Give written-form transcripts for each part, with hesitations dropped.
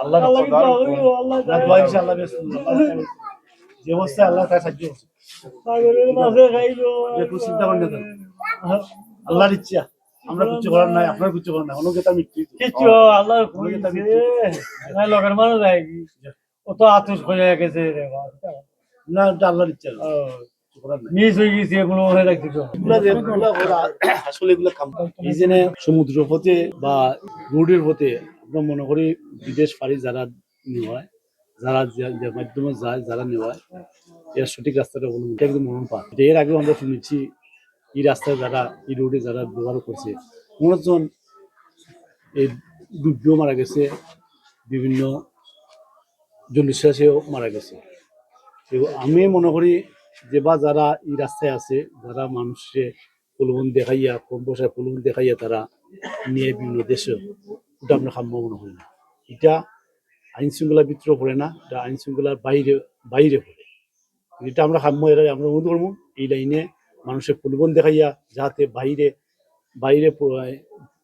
আল্লাহ দোয়া ইনশাআল্লাহ যে অবস্থায় আল্লাহ তার সাহায্য করছে চিন্তা করেন না আল্লাহর ইচ্ছা আমরা কিছু করার নাই আপনার কিছু করার নাই অনুগতা মৃত্যু কিছু আল্লাহর লগের মানুষ যায় অত আতস হয়ে গেছে না এটা আল্লাহর ইচ্ছা মিস হয়ে গেছে এগুলো হয়ে রাখছি আসলে এগুলো এই জন্য সমুদ্র পথে বা রোডের পথে আমরা মনে করি বিদেশ পাড়ি যারা নেওয়ায় যারা মাধ্যমে যায় যারা নেওয়ায় এর সঠিক রাস্তাটা অবলম্বন একদম মনন পায় এর আগেও আমরা শুনেছি এই রাস্তায় যারা এই রোডে যারা ব্যবহার করছে মনোজন এই ডুবিও মারা গেছে বিভিন্ন জনশ্বাসেও মারা গেছে আমি মনে করি যে বা যারা এই রাস্তায় আছে যারা মানুষের প্রলোভন দেখাইয়া কম পয়সায় প্রলোভন দেখাইয়া তারা নিয়ে বিভিন্ন দেশে ওটা আমরা কাম্য মনে করি না এটা আইন শৃঙ্খলার ভিতরে পড়ে না এটা আইন শৃঙ্খলার বাইরে বাইরে পড়ে এটা আমরা কাম্য এরা আমরা অনুরোধ করবো এই লাইনে মানুষের প্রলোভন দেখাইয়া যাতে বাইরে বাইরে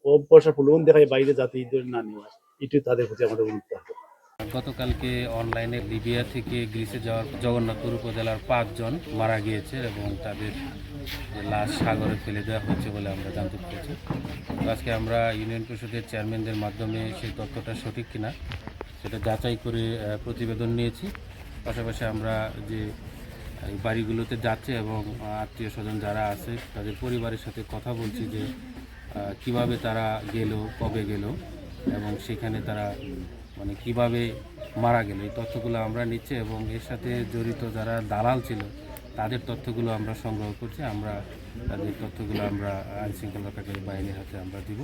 কম পয়সার প্রলোভন দেখাই বাইরে যাতে এই ধরে না নেওয়া এটাই তাদের প্রতি আমাদের অনুরোধ থাকবে। গতকালকে অনলাইনে লিবিয়া থেকে গ্রিসে যাওয়ার জগন্নাথপুর উপজেলার 5 জন মারা গিয়েছে এবং তাদের লাশ সাগরে ফেলে দেওয়া হয়েছে বলে আমরা জানতে পেরেছি। আজকে আমরা ইউনিয়ন পরিষদের চেয়ারম্যানদের মাধ্যমে সেই তথ্যটা সঠিক কিনা সেটা যাচাই করে প্রতিবেদন নিয়েছি। পাশাপাশি আমরা যে বাড়িগুলোতে যাচ্ছে এবং আত্মীয় স্বজন যারা আছে তাদের পরিবারের সাথে কথা বলছি যে কিভাবে তারা গেল, কবে গেল এবং সেখানে তারা মানে কিভাবে মারা গেল এই তথ্যগুলো আমরা নিচ্ছি এবং এর সাথে জড়িত যারা দালাল ছিল তাদের তথ্যগুলো আমরা সংগ্রহ করছি। আমরা তাদের তথ্যগুলো আমরা আইনশৃঙ্খলা রক্ষাকারী বাহিনীর হাতে আমরা দিব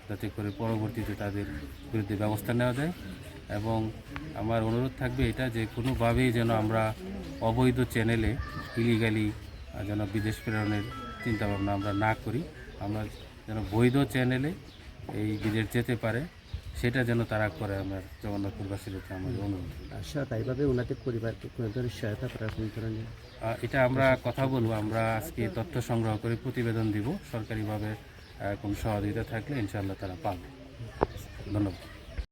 যাতে করে পরবর্তীতে তাদের বিরুদ্ধে ব্যবস্থা নেওয়া যায়। এবং আমার অনুরোধ থাকবে এটা যে কোনোভাবেই যেন আমরা অবৈধ চ্যানেলে ইলিগালি যেন বিদেশ প্রেরণের চিন্তাভাবনা আমরা না করি। আমরা যেন বৈধ চ্যানেলে এই বিদেশ যেতে পারে সেটা যেন তারা করে আমার জগন্নাথপুরবাসীর কাছে আমাদের অনুরোধ। আচ্ছা, তাইভাবে ওনাদের পরিবারকে কোনো ধরনের সহায়তা করার কোনো ধরনের এটা আমরা কথা বলবো। আমরা আজকে তথ্য সংগ্রহ করে প্রতিবেদন দিব। সরকারিভাবে কোনো সহযোগিতা থাকলে ইনশাআল্লাহ তারা পাবে। ধন্যবাদ।